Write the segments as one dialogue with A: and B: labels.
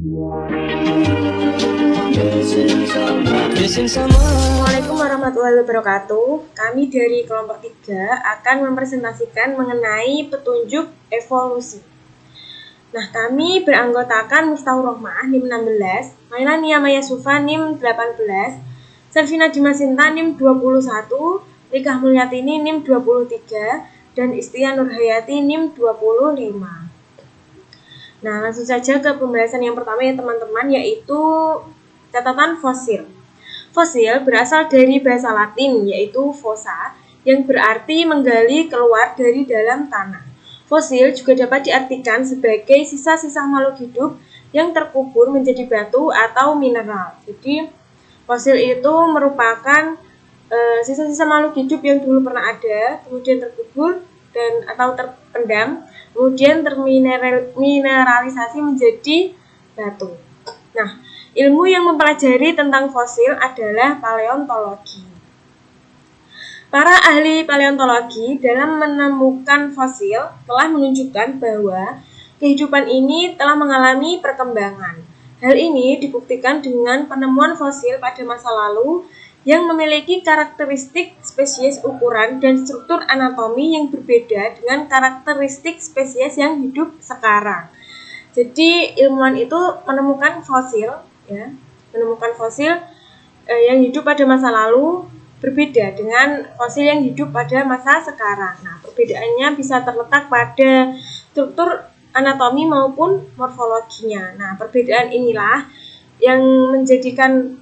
A: Assalamualaikum warahmatullahi wabarakatuh. Kami dari kelompok 3 akan mempresentasikan mengenai petunjuk evolusi. Nah, kami beranggotakan Miftahur Rohmah NIM 16, Mailani Maya Sufa NIM 18, Selvina Dimasinta NIM 21, Rikah Mulyatini NIM 23, dan Istia Nurhayati NIM 25. Nah, langsung saja ke pembahasan yang pertama ya teman-teman, yaitu catatan fosil. Fosil berasal dari bahasa Latin, yaitu fossa, yang berarti menggali keluar dari dalam tanah. Fosil juga dapat diartikan sebagai sisa-sisa makhluk hidup yang terkubur menjadi batu atau mineral. Jadi, fosil itu merupakan sisa-sisa makhluk hidup yang dulu pernah ada, kemudian terkubur dan atau terpendam, kemudian termineralisasi menjadi batu. Nah, ilmu yang mempelajari tentang fosil adalah paleontologi. Para ahli paleontologi dalam menemukan fosil telah menunjukkan bahwa kehidupan ini telah mengalami perkembangan. Hal ini dibuktikan dengan penemuan fosil pada masa lalu yang memiliki karakteristik spesies, ukuran, dan struktur anatomi yang berbeda dengan karakteristik spesies yang hidup sekarang. Jadi ilmuwan itu menemukan fosil, yang hidup pada masa lalu berbeda dengan fosil yang hidup pada masa sekarang. Nah, perbedaannya bisa terletak pada struktur anatomi maupun morfologinya. Nah, perbedaan inilah yang menjadikan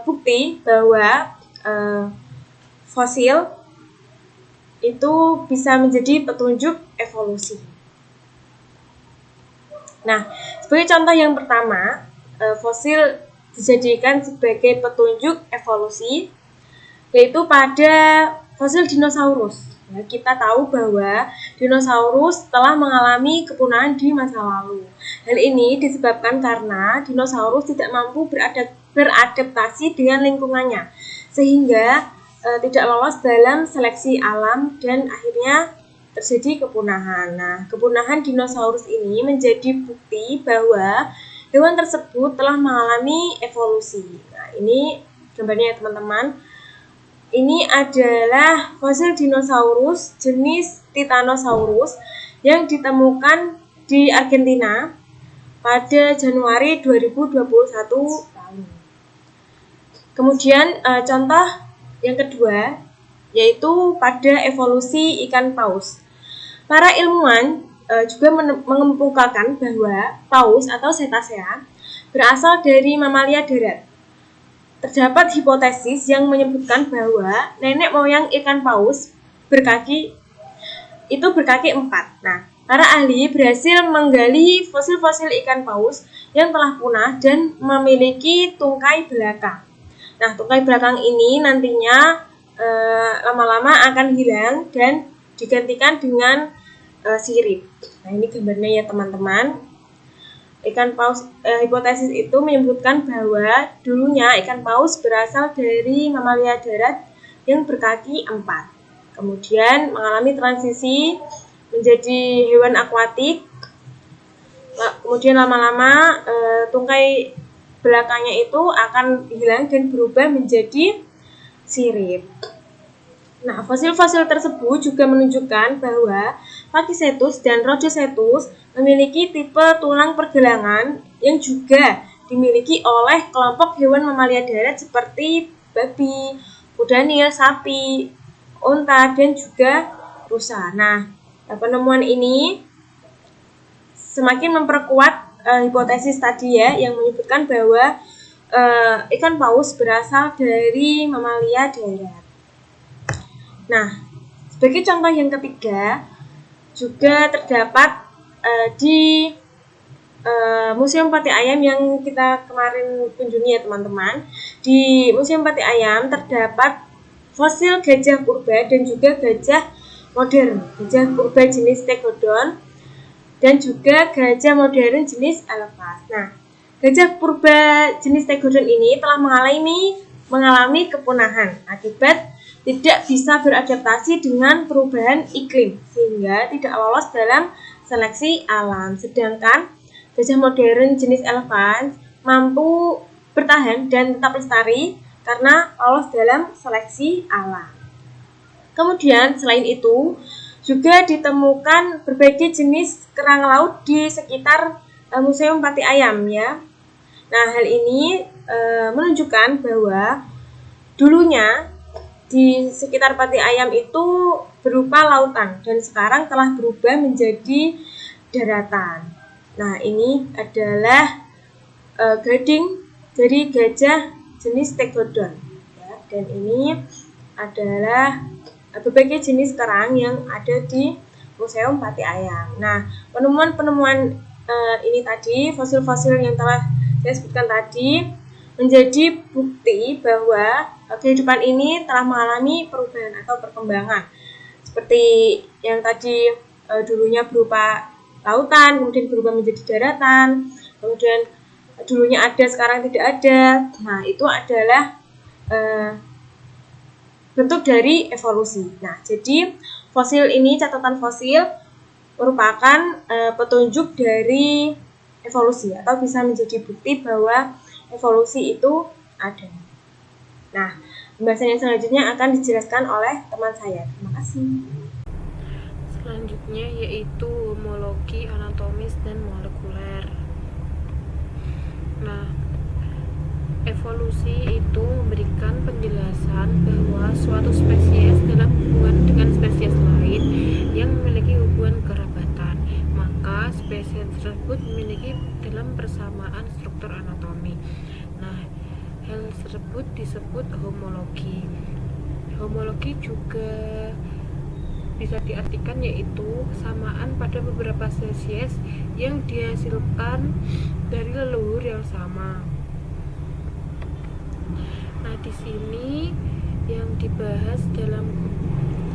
A: bukti bahwa fosil itu bisa menjadi petunjuk evolusi. Nah, sebagai contoh yang pertama, fosil dijadikan sebagai petunjuk evolusi, yaitu pada fosil dinosaurus. Ya, kita tahu bahwa dinosaurus telah mengalami kepunahan di masa lalu. Hal ini disebabkan karena dinosaurus tidak mampu beradaptasi dengan lingkungannya, sehingga tidak lolos dalam seleksi alam dan akhirnya terjadi kepunahan. Nah, kepunahan dinosaurus ini menjadi bukti bahwa hewan tersebut telah mengalami evolusi. Nah, ini gambarnya ya teman-teman. Ini adalah fosil dinosaurus jenis Titanosaurus yang ditemukan di Argentina pada Januari 2021 lalu. Kemudian contoh yang kedua yaitu pada evolusi ikan paus. Para ilmuwan juga mengemukakan bahwa paus atau cetacea berasal dari mamalia darat. Terdapat hipotesis yang menyebutkan bahwa nenek moyang ikan paus berkaki 4. Nah, para ahli berhasil menggali fosil-fosil ikan paus yang telah punah dan memiliki tungkai belakang. Nah, tungkai belakang ini nantinya lama-lama akan hilang dan digantikan dengan sirip. Nah, ini gambarnya ya teman-teman. Ikan paus, hipotesis itu menyebutkan bahwa dulunya ikan paus berasal dari mamalia darat yang berkaki 4. Kemudian mengalami transisi menjadi hewan akuatik. Kemudian lama-lama tungkai belakangnya itu akan hilang dan berubah menjadi sirip. Nah, fosil-fosil tersebut juga menunjukkan bahwa Pachycetus dan Rodhocetus memiliki tipe tulang pergelangan yang juga dimiliki oleh kelompok hewan mamalia darat seperti babi, kuda nil, sapi, unta, dan juga rusa. Nah, penemuan ini semakin memperkuat hipotesis tadi ya, yang menyebutkan bahwa ikan paus berasal dari mamalia darat. Nah, sebagai contoh yang ketiga, juga terdapat di Museum Pati Ayam yang kita kemarin kunjungi ya teman-teman. Di Museum Pati Ayam terdapat fosil gajah purba dan juga gajah modern, gajah purba jenis Stegodon dan juga gajah modern jenis Elephas. Nah, gajah purba jenis Stegodon ini telah mengalami kepunahan akibat tidak bisa beradaptasi dengan perubahan iklim sehingga tidak lolos dalam seleksi alam. Sedangkan gajah modern jenis elephant mampu bertahan dan tetap lestari karena lolos dalam seleksi alam. Kemudian selain itu juga ditemukan berbagai jenis kerang laut di sekitar Museum Pati Ayam ya. Nah, hal ini menunjukkan bahwa dulunya di sekitar Pati Ayam itu berupa lautan dan sekarang telah berubah menjadi daratan. Nah, ini adalah gading dari gajah jenis tegodon ya, dan ini adalah berbagai jenis kerang yang ada di Museum Pati Ayam. Nah, penemuan-penemuan ini tadi, fosil-fosil yang telah saya sebutkan tadi, menjadi bukti bahwa kehidupan ini telah mengalami perubahan atau perkembangan. Seperti yang tadi dulunya berupa lautan, kemudian berubah menjadi daratan, kemudian dulunya ada, sekarang tidak ada. Nah, itu adalah bentuk dari evolusi. Nah, jadi fosil ini, catatan fosil merupakan petunjuk dari evolusi atau bisa menjadi bukti bahwa evolusi itu ada. Nah, pembahasan yang selanjutnya akan dijelaskan oleh teman saya. Terima kasih.
B: Selanjutnya yaitu homologi anatomis dan molekuler. Nah, evolusi itu memberikan penjelasan bahwa suatu spesies dalam hubungan dengan spesies lain yang memiliki hubungan kerabatan, maka spesies tersebut memiliki dalam persamaan struktur anatomi. Nah, hal tersebut disebut homologi. Homologi juga bisa diartikan yaitu kesamaan pada beberapa spesies yang dihasilkan dari leluhur yang sama. Nah, di sini yang dibahas dalam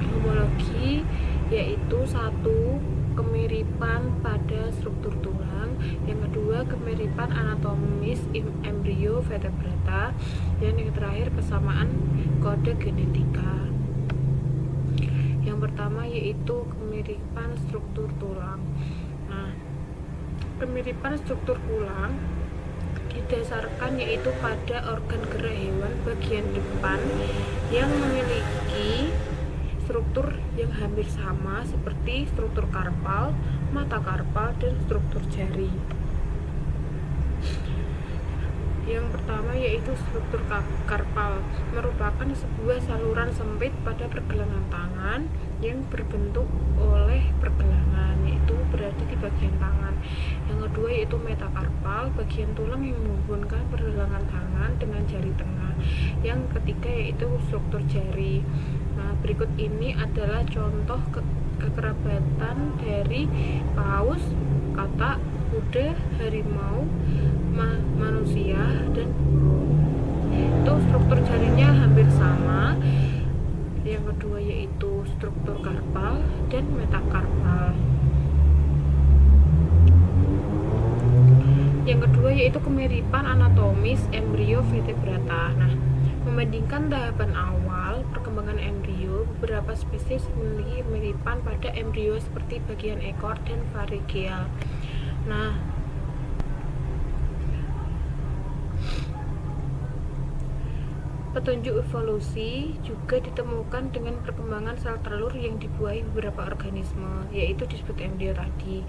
B: homologi yaitu satu, kemiripan pada struktur tulang, yang kedua kemiripan anatomis embrio vertebrata, dan yang terakhir kesamaan kode genetika. Yang pertama yaitu kemiripan struktur tulang. Nah, kemiripan struktur tulang didasarkan yaitu pada organ gerak hewan bagian depan yang memiliki struktur yang hampir sama seperti struktur karpal, mata karpal, dan struktur jari. Yang pertama yaitu struktur karpal, merupakan sebuah saluran sempit pada pergelangan tangan yang berbentuk oleh pergelangan, yaitu berada di bagian tangan. Yang kedua yaitu metakarpal, bagian tulang yang menghubungkan pergelangan tangan dengan jari tengah. Yang ketiga yaitu struktur jari. Nah, berikut ini adalah contoh kekerabatan dari paus, katak, kuda, harimau, manusia, dan itu struktur jarinya hampir sama. Yang kedua yaitu struktur karpal dan metakarpal. Yang kedua yaitu kemiripan anatomis embrio vertebrata. Nah, membandingkan tahapan awal perkembangan embrio, beberapa spesies memiliki kemiripan pada embrio seperti bagian ekor dan pharyngeal. Nah, petunjuk evolusi juga ditemukan dengan perkembangan sel telur yang dibuahi beberapa organisme, yaitu disebut embrio tadi.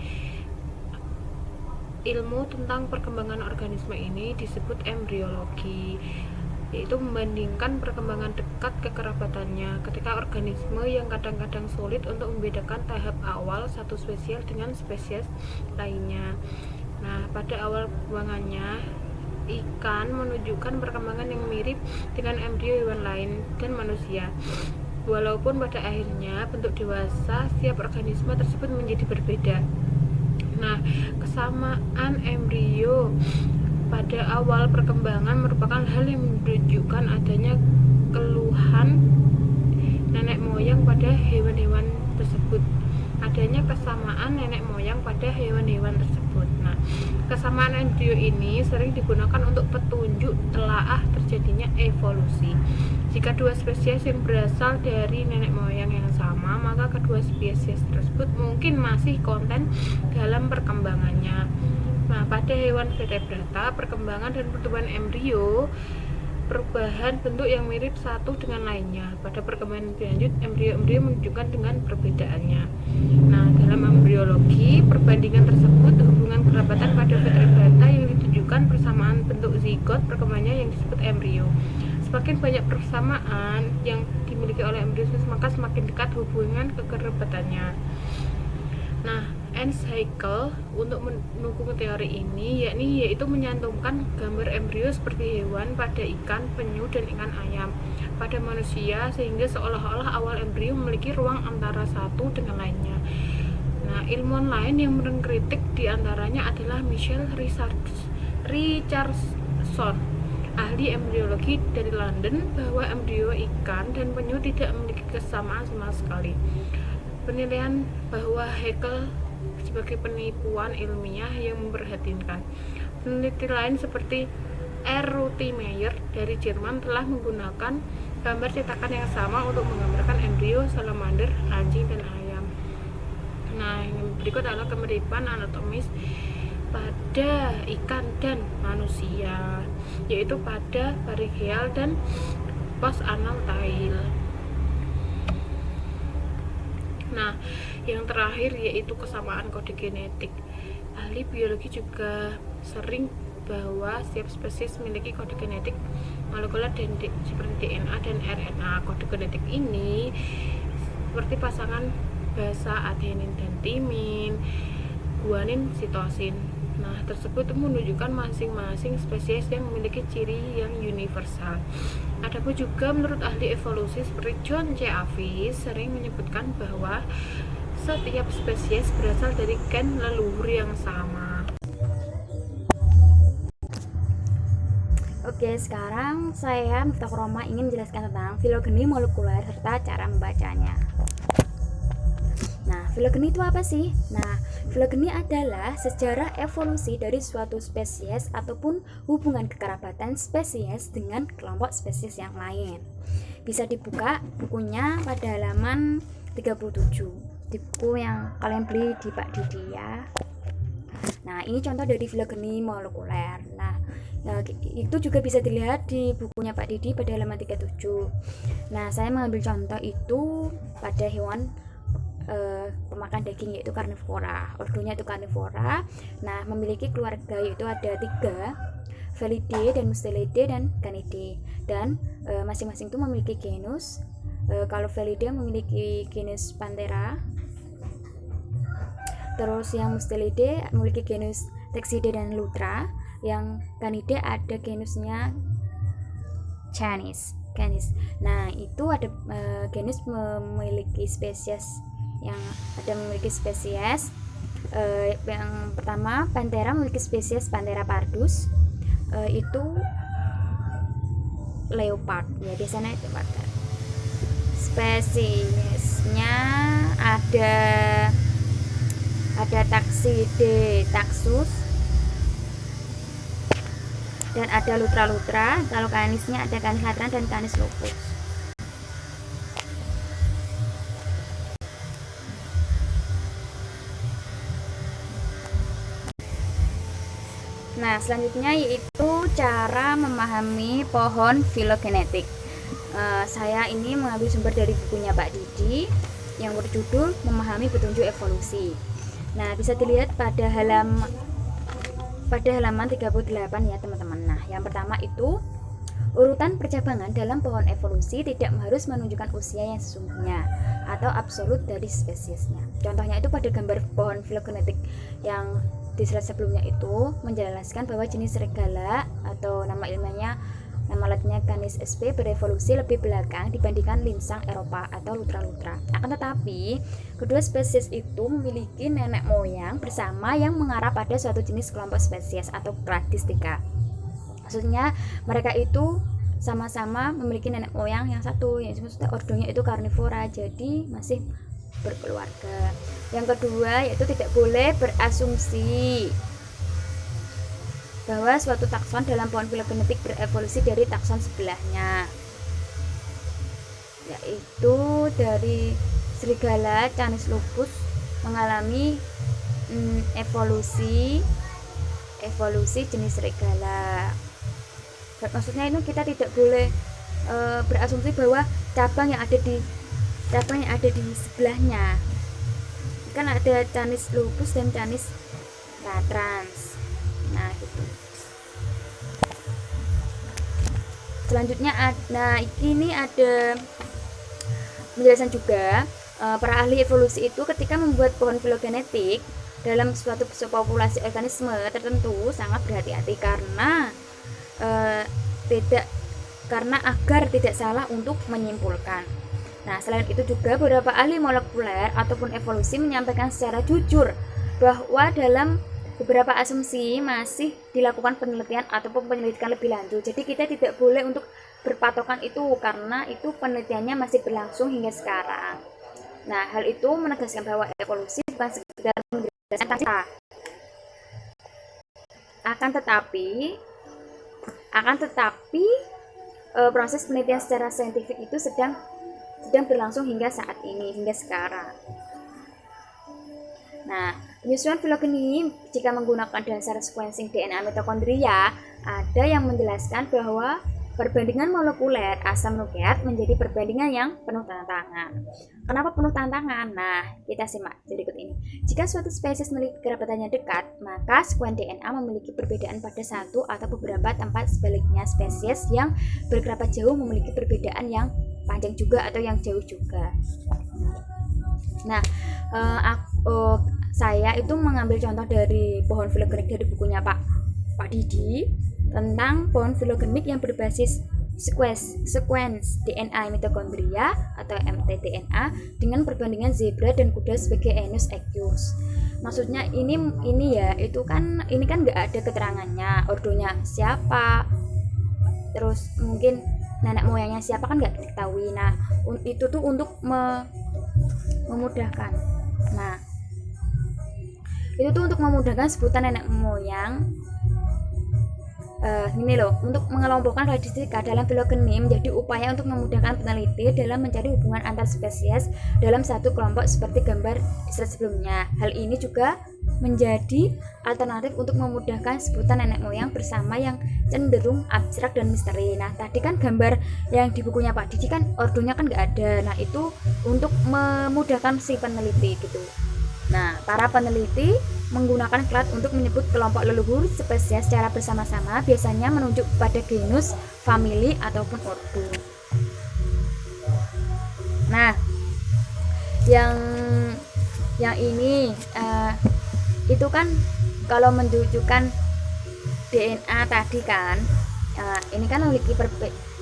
B: Ilmu tentang perkembangan organisme ini disebut embriologi, yaitu membandingkan perkembangan dekat kekerabatannya ketika organisme yang kadang-kadang sulit untuk membedakan tahap awal satu spesies dengan spesies lainnya. Nah, pada awal perkembangannya, ikan menunjukkan perkembangan yang mirip dengan embrio hewan lain dan manusia. Walaupun pada akhirnya bentuk dewasa setiap organisme tersebut menjadi berbeda. Nah, kesamaan embrio pada awal perkembangan merupakan hal yang menunjukkan adanya keluhan nenek moyang pada hewan-hewan tersebut. Adanya kesamaan nenek moyang pada hewan-hewan tersebut. Nah, kesamaan embrio ini sering digunakan untuk petunjuk telaah terjadinya evolusi. Jika dua spesies yang berasal dari nenek moyang yang sama, maka kedua spesies tersebut mungkin masih konten dalam perkembangannya. Nah, pada hewan vertebrata, perkembangan dan pertumbuhan embrio perubahan bentuk yang mirip satu dengan lainnya. Pada perkembangan lebih lanjut, embrio-embrio menunjukkan dengan perbedaannya. Nah, dalam embriologi, perbandingan tersebut hubungan kerabatan pada vertebrata yang ditunjukkan persamaan bentuk zigot perkembangannya yang disebut embrio. Semakin banyak persamaan yang dimiliki oleh embrio, maka semakin dekat hubungan kekerabatannya. Nah, Ernst Haeckel untuk mendukung teori ini yaitu menyantumkan gambar embrio seperti hewan pada ikan, penyu, dan ikan ayam pada manusia, sehingga seolah-olah awal embrio memiliki ruang antara satu dengan lainnya. Nah, ilmuwan lain yang mengkritik diantaranya adalah Michael Richardson, ahli embriologi dari London, bahwa embrio ikan dan penyu tidak memiliki kesamaan sama sekali. Penilaian bahwa Haeckel sebagai penipuan ilmiah yang memperhatinkan. Peneliti lain seperti R. Rutimeyer dari Jerman telah menggunakan gambar cetakan yang sama untuk menggambarkan embrio salamander, anjing, dan ayam. Nah, yang berikut adalah kemiripan anatomis pada ikan dan manusia, yaitu pada pharyngeal dan post-anal tail. Nah, yang terakhir yaitu kesamaan kode genetik. Ahli biologi juga sering bahwa setiap spesies memiliki kode genetik molekuler seperti DNA dan RNA. Kode genetik ini seperti pasangan basa adenin dan timin, guanin, sitosin. Nah, tersebut menunjukkan masing-masing spesies yang memiliki ciri yang universal. Adapun juga menurut ahli evolusi seperti John C. Avis sering menyebutkan bahwa setiap spesies berasal dari gen leluhur yang sama.
C: Oke, sekarang saya Miftah Roma ingin menjelaskan tentang filogeni molekuler serta cara membacanya. Nah, filogeni itu apa sih? Nah, filogeni adalah sejarah evolusi dari suatu spesies ataupun hubungan kekerabatan spesies dengan kelompok spesies yang lain. Bisa dibuka bukunya pada halaman 37, di buku yang kalian beli di Pak Didi ya. Nah, ini contoh dari filogeni molekuler. Nah, itu juga bisa dilihat di bukunya Pak Didi pada halaman 37. Nah, saya mengambil contoh itu pada hewan pemakan daging, yaitu karnivora. Ordonya itu karnivora. Nah, memiliki keluarga yaitu ada 3, Felidae dan Mustelidae dan Canidae. Dan masing-masing itu memiliki genus. Kalau Felidae memiliki genus Panthera. Terus yang Mustelidae memiliki genus Texidae dan Lutra. Yang Canidae ada genusnya Canis. Nah, itu ada genus memiliki spesies yang ada memiliki spesies yang pertama Panthera memiliki spesies Panthera pardus, itu leopard ya, biasanya itu pada spesiesnya ada Taxidae taxus dan ada Lutra. Kalau canisnya ada Canis latran dan Canis lupus. Nah, selanjutnya yaitu cara memahami pohon filogenetik. Saya ini mengambil sumber dari bukunya Pak Didi yang berjudul Memahami Petunjuk Evolusi. Nah, bisa dilihat pada halaman 38 ya teman-teman. Nah, yang pertama itu urutan percabangan dalam pohon evolusi tidak harus menunjukkan usia yang sesungguhnya atau absolut dari spesiesnya. Contohnya itu pada gambar pohon filogenetik yang di slide sebelumnya itu menjelaskan bahwa jenis serigala atau nama ilmiahnya, nama latinnya Canis sp, berevolusi lebih belakang dibandingkan linsang Eropa atau Lutra. Akan tetapi, kedua spesies itu memiliki nenek moyang bersama yang mengarah pada suatu jenis kelompok spesies atau kladistika. Maksudnya mereka itu sama-sama memiliki nenek moyang yang satu, yaitu maksudnya ordonya itu karnivora, jadi masih berkeluarga. Yang kedua yaitu tidak boleh berasumsi bahwa suatu takson dalam pohon filogenetik berevolusi dari takson sebelahnya, yaitu dari serigala Canis lupus mengalami evolusi evolusi jenis serigala. Maksudnya itu kita tidak boleh berasumsi bahwa cabang yang ada di sebelahnya. Kan ada Canis lupus dan Canis latrans. Nah, gitu. Selanjutnya ini ada penjelasan juga, para ahli evolusi itu ketika membuat pohon filogenetik dalam suatu populasi organisme tertentu sangat berhati-hati karena agar tidak salah untuk menyimpulkan. Nah, selain itu juga beberapa ahli molekuler ataupun evolusi menyampaikan secara jujur bahwa dalam beberapa asumsi masih dilakukan penelitian ataupun penyelidikan lebih lanjut. Jadi kita tidak boleh untuk berpatokan itu karena itu penelitiannya masih berlangsung hingga sekarang. Nah, hal itu menegaskan bahwa evolusi bukan sekedar menjelaskan fakta. Akan tetapi proses penelitian secara saintifik itu sedang berlangsung hingga saat ini, hingga sekarang. Nah, penyusunan filogeni jika menggunakan dasar sequencing DNA mitokondria, ada yang menjelaskan bahwa perbandingan molekuler asam nukleat menjadi perbandingan yang penuh tantangan. Kenapa penuh tantangan? Nah, kita simak berikut ini. Jika suatu spesies memiliki kerabatannya dekat, maka sekuen DNA memiliki perbedaan pada satu atau beberapa tempat. Sebaliknya, spesies yang berkerabat jauh memiliki perbedaan yang panjang juga atau yang jauh juga. Nah, saya itu mengambil contoh dari pohon filogenik dari bukunya Pak Didi tentang pohon filogenik yang berbasis sequence DNA mitokondria atau mtDNA dengan perbandingan zebra dan kuda sebagai Enus Equus. Maksudnya ini ya, ini kan nggak ada keterangannya, ordonya siapa, terus mungkin nenek moyangnya siapa kan nggak diketahui. Nah, itu tuh untuk memudahkan. Nah, itu tuh untuk memudahkan sebutan nenek moyang. Untuk mengelompokkan radistika dalam filogeni menjadi upaya untuk memudahkan peneliti dalam mencari hubungan antar spesies dalam satu kelompok seperti gambar di slide sebelumnya. Hal ini juga menjadi alternatif untuk memudahkan sebutan nenek moyang bersama yang cenderung abstrak dan misteri. Nah, tadi kan gambar yang di bukunya Pak Didi kan ordonya kan nggak ada. Nah, itu untuk memudahkan si peneliti gitu. Nah, para peneliti menggunakan klat untuk menyebut kelompok leluhur spesies secara bersama-sama, biasanya menunjuk pada genus, famili, ataupun ordo. Nah, yang ini itu kan kalau menunjukkan DNA tadi kan, ini kan memiliki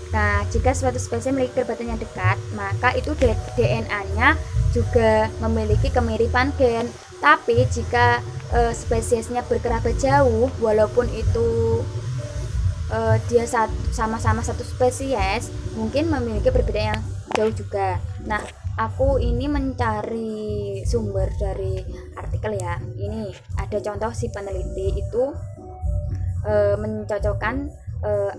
C: Nah, jika suatu spesies memiliki kekerabatan yang dekat, maka itu DNA-nya juga memiliki kemiripan gen. Tapi jika spesiesnya berkerabat jauh, walaupun itu dia sama-sama satu spesies, mungkin memiliki perbedaan yang jauh juga. Nah, aku ini mencari sumber dari artikel ya. Ini ada contoh si peneliti itu mencocokkan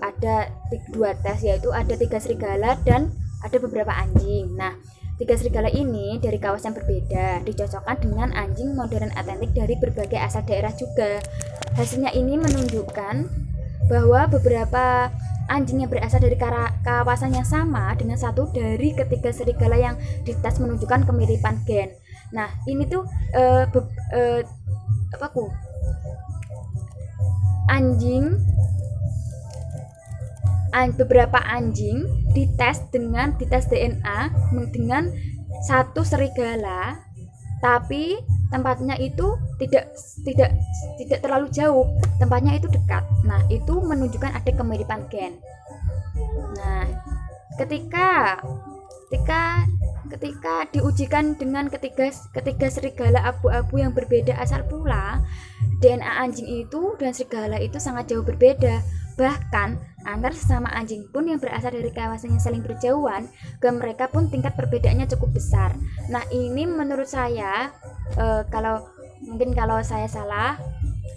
C: ada 2 tes, yaitu ada 3 serigala dan ada beberapa anjing. Nah, 3 serigala ini dari kawasan berbeda dicocokkan dengan anjing modern autentik dari berbagai asal daerah juga. Hasilnya ini menunjukkan bahwa beberapa anjing yang berasal dari kawasan yang sama dengan satu dari ketiga serigala yang dites menunjukkan kemiripan gen. Nah, ini tuh beberapa anjing dites DNA dengan satu serigala, tapi tempatnya itu tidak terlalu jauh, tempatnya itu dekat. Nah, itu menunjukkan ada kemiripan gen. Nah, ketika diujikan dengan ketiga serigala abu-abu yang berbeda asal pula, DNA anjing itu dan serigala itu sangat jauh berbeda. Bahkan antar sesama anjing pun yang berasal dari kawasan yang saling berjauhan, mereka pun tingkat perbedaannya cukup besar. Nah, ini menurut saya, kalau saya salah,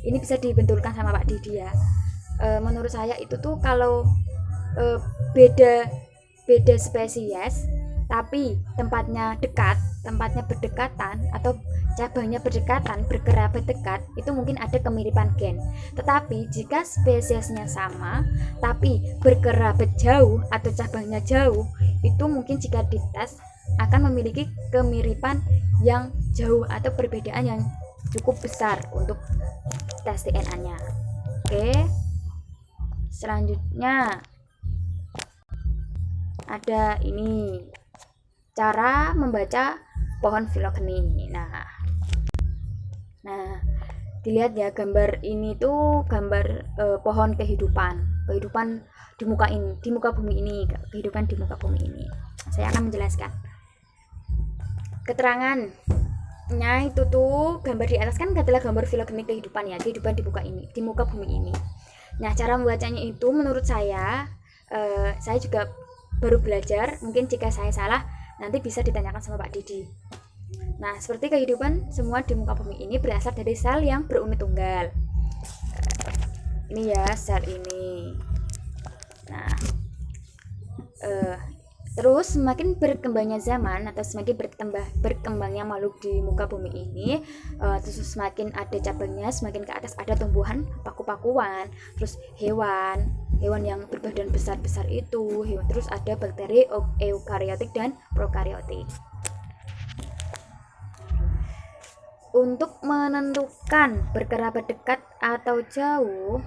C: ini bisa dibenturkan sama Pak Didi ya. Menurut saya itu tuh kalau beda spesies tapi tempatnya dekat, tempatnya berdekatan atau cabangnya berdekatan, berkerabat dekat, itu mungkin ada kemiripan gen. Tetapi jika spesiesnya sama tapi berkerabat jauh atau cabangnya jauh, itu mungkin jika dites akan memiliki kemiripan yang jauh atau perbedaan yang cukup besar untuk tes DNA-nya. Oke. Selanjutnya ada ini cara membaca pohon filogeni. Nah, dilihat ya, gambar ini tuh gambar pohon kehidupan di muka bumi ini, kehidupan di muka bumi ini. Saya akan menjelaskan keterangannya. Itu tuh gambar di atas kan adalah gambar filogeni kehidupan ya, kehidupan di muka bumi ini. Nah, cara membacanya itu menurut saya juga baru belajar, mungkin jika saya salah nanti bisa ditanyakan sama Pak Didi. Nah, seperti kehidupan semua di muka bumi ini berasal dari sel yang berunit tunggal. Ini ya sel ini. Nah, terus semakin berkembangnya zaman atau semakin berkembangnya makhluk di muka bumi ini, terus semakin ada cabangnya, semakin ke atas ada tumbuhan paku-pakuan, terus hewan yang berbadan besar-besar itu, terus ada bakteri eukariotik dan prokariotik. Untuk menentukan berkerabat dekat atau jauh,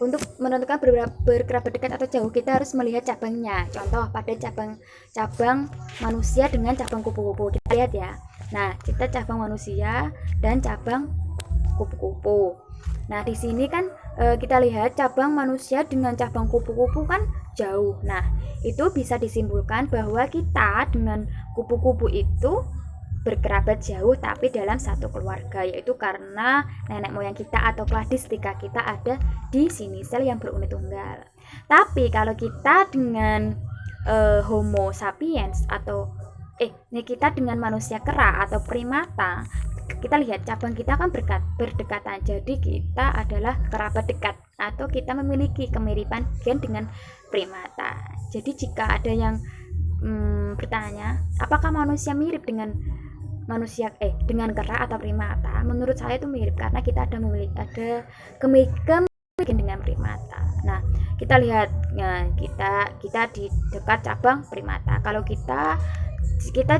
C: untuk menentukan berkerabat dekat atau jauh, kita harus melihat cabangnya. Contoh pada cabang manusia dengan cabang kupu-kupu, kita lihat ya. Nah, kita cabang manusia dan cabang kupu-kupu. Nah, di sini kan kita lihat cabang manusia dengan cabang kupu-kupu kan jauh. Nah, itu bisa disimpulkan bahwa kita dengan kupu-kupu itu berkerabat jauh tapi dalam satu keluarga, yaitu karena nenek moyang kita atau kladistika kita ada di sini sel yang berunit tunggal. Tapi kalau kita dengan Homo sapiens atau kita dengan manusia kera atau primata, kita lihat cabang kita kan berdekatan, jadi kita adalah kerabat dekat atau kita memiliki kemiripan gen dengan primata. Jadi jika ada yang bertanya apakah manusia mirip dengan kera atau primata, menurut saya itu mirip karena kita ada kemiripan dengan primata. Nah, kita lihat kita di dekat cabang primata. Kalau kita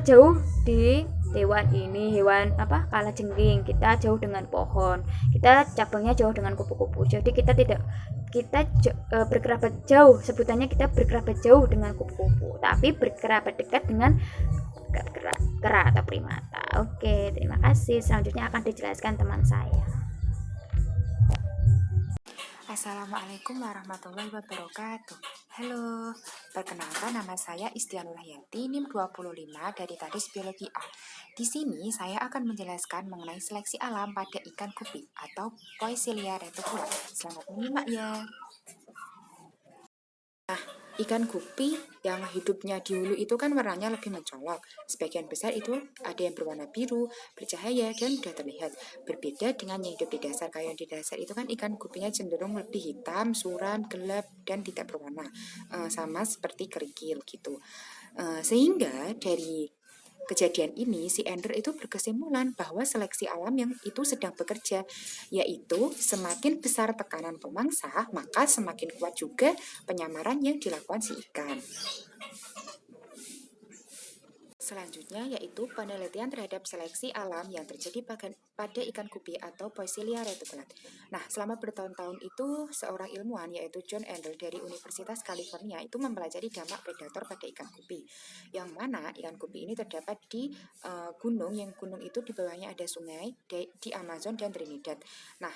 C: jauh di hewan kalajengking, kita jauh dengan pohon, kita cabangnya jauh dengan kupu-kupu. Jadi kita berkerabat jauh, sebutannya kita berkerabat jauh dengan kupu-kupu, tapi berkerabat dekat dengan kera atau primata. Oke, terima kasih. Selanjutnya akan dijelaskan teman saya.
D: Assalamualaikum warahmatullahi wabarakatuh. Halo, perkenalkan nama saya Istianul Hayati, NIM 25 dari Tadis Biologi A. Di sini saya akan menjelaskan mengenai seleksi alam pada ikan gupi atau Poecilia reticula. Selamat menyimak ya. Nah, ikan gupi yang hidupnya di hulu itu kan warnanya lebih mencolok. Sebagian besar itu ada yang berwarna biru, bercahaya, dan mudah terlihat. Berbeda dengan yang hidup di dasar. Kayak yang di dasar itu kan ikan gupinya cenderung lebih hitam, suram, gelap, dan tidak berwarna. Sama seperti kerikil gitu. Sehingga dari kejadian ini, si Ender itu berkesimpulan bahwa seleksi alam yang itu sedang bekerja, yaitu semakin besar tekanan pemangsa, maka semakin kuat juga penyamaran yang dilakukan si ikan. Selanjutnya yaitu penelitian terhadap seleksi alam yang terjadi pada ikan gupi atau Poecilia reticula. Nah, selama bertahun-tahun itu seorang ilmuwan yaitu John Ender dari Universitas California itu mempelajari dampak predator pada ikan gupi. Yang mana ikan gupi ini terdapat di gunung itu di bawahnya ada sungai di Amazon dan Trinidad. Nah,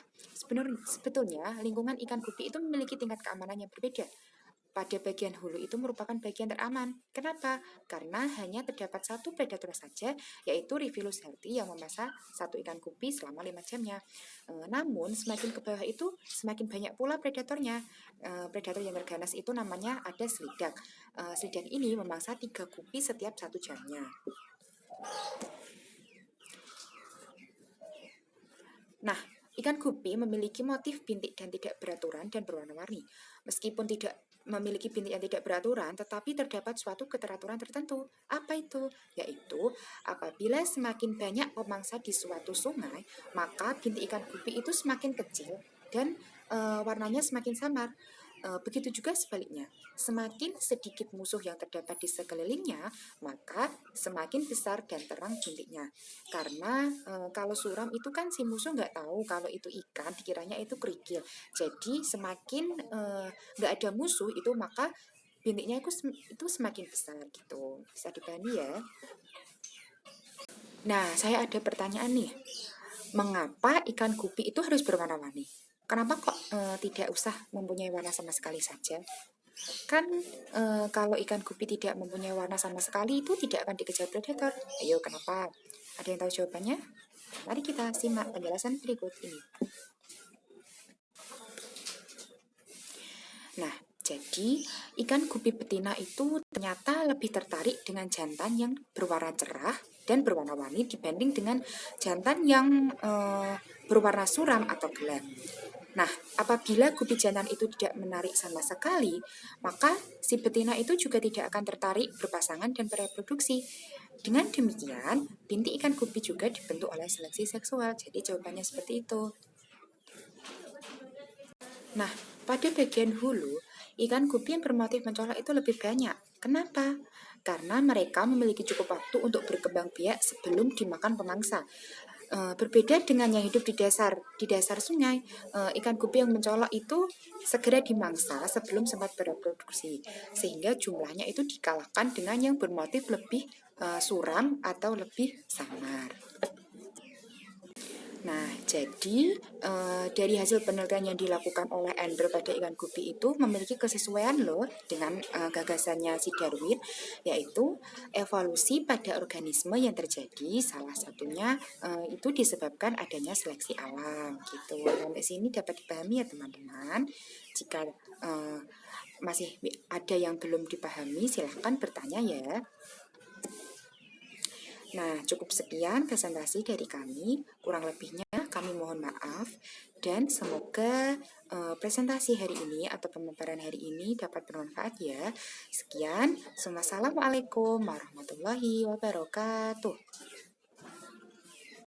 D: sebetulnya lingkungan ikan gupi itu memiliki tingkat keamanan yang berbeda. Pada bagian hulu itu merupakan bagian teraman. Kenapa? Karena hanya terdapat satu predator saja, yaitu Rivillus healthy yang memasak satu ikan gupi selama 5 jamnya. Namun semakin ke bawah itu semakin banyak pula predatornya. Predator yang terganas itu namanya ada selidak. Selidak ini memangsa 3 gupi setiap 1 jamnya. Nah, ikan gupi memiliki motif bintik dan tidak beraturan dan berwarna-warni. Meskipun tidak memiliki bintik yang tidak beraturan, tetapi terdapat suatu keteraturan tertentu. Apa itu? Yaitu apabila semakin banyak pemangsa di suatu sungai, maka bintik ikan gupi itu semakin kecil dan warnanya semakin samar. Begitu juga sebaliknya, semakin sedikit musuh yang terdapat di sekelilingnya, maka semakin besar dan terang bintiknya. Karena kalau suram itu kan si musuh nggak tahu kalau itu ikan, dikiranya itu kerikil. Jadi semakin nggak ada musuh itu, maka bintiknya itu semakin besar gitu. Bisa dipahami ya? Nah, saya ada pertanyaan nih. Mengapa ikan gupi itu harus berwarna-warni? Kenapa kok tidak usah mempunyai warna sama sekali saja? Kan kalau ikan gupi tidak mempunyai warna sama sekali itu tidak akan dikejar predator. Ayo, kenapa? Ada yang tahu jawabannya? Mari kita simak penjelasan berikut ini. Nah, jadi ikan gupi betina itu ternyata lebih tertarik dengan jantan yang berwarna cerah dan berwarna-warni dibanding dengan jantan yang berwarna suram atau gelap. Nah, apabila gupi jantan itu tidak menarik sama sekali, maka si betina itu juga tidak akan tertarik berpasangan dan bereproduksi. Dengan demikian, bintik ikan gupi juga dibentuk oleh seleksi seksual. Jadi jawabannya seperti itu. Nah, pada bagian hulu, ikan gupi yang bermotif mencolok itu lebih banyak. Kenapa? Karena mereka memiliki cukup waktu untuk berkembang biak sebelum dimakan pemangsa. Berbeda dengan yang hidup di dasar sungai, ikan gupi yang mencolok itu segera dimangsa sebelum sempat bereproduksi, sehingga jumlahnya itu dikalahkan dengan yang bermotif lebih suram atau lebih samar. Nah, jadi dari hasil penelitian yang dilakukan oleh Andrew pada ikan gupi itu memiliki kesesuaian loh dengan gagasannya si Darwin, yaitu evolusi pada organisme yang terjadi salah satunya itu disebabkan adanya seleksi alam gitu. Sampai sini dapat dipahami ya teman-teman. Jika masih ada yang belum dipahami, silahkan bertanya ya. Nah, cukup sekian presentasi dari kami. Kurang lebihnya kami mohon maaf dan semoga presentasi hari ini atau pemaparan hari ini dapat bermanfaat ya. Sekian, wassalamualaikum warahmatullahi wabarakatuh.